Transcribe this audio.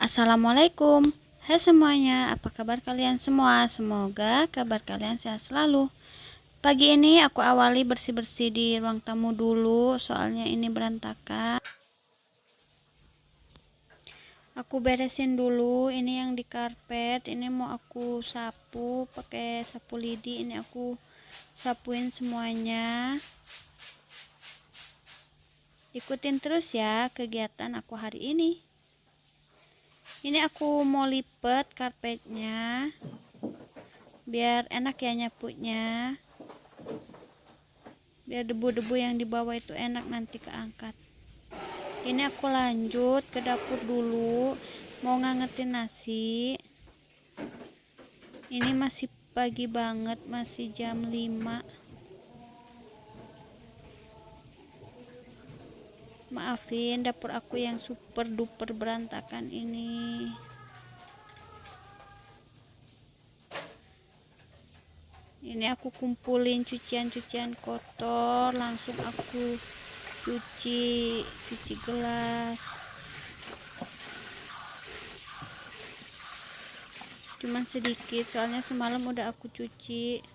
Assalamualaikum. Hai semuanya, apa kabar kalian semua? Semoga kabar kalian sehat selalu. Pagi ini aku awali bersih-bersih di ruang tamu dulu, soalnya ini berantakan. Aku beresin dulu ini yang di karpet, ini mau aku sapu pakai sapu lidi, ini aku sapuin semuanya. Ikutin terus ya kegiatan aku hari ini. Ini aku mau lipet karpetnya biar enak ya nyapunya, biar debu-debu yang di bawah itu enak nanti keangkat. Ini aku lanjut ke dapur dulu, mau ngangetin nasi. Ini masih pagi banget, masih jam 5. Maafin dapur aku yang super duper berantakan ini. Ini aku kumpulin cucian-cucian kotor, langsung aku cuci gelas. Cuman sedikit, soalnya semalam udah aku cuci.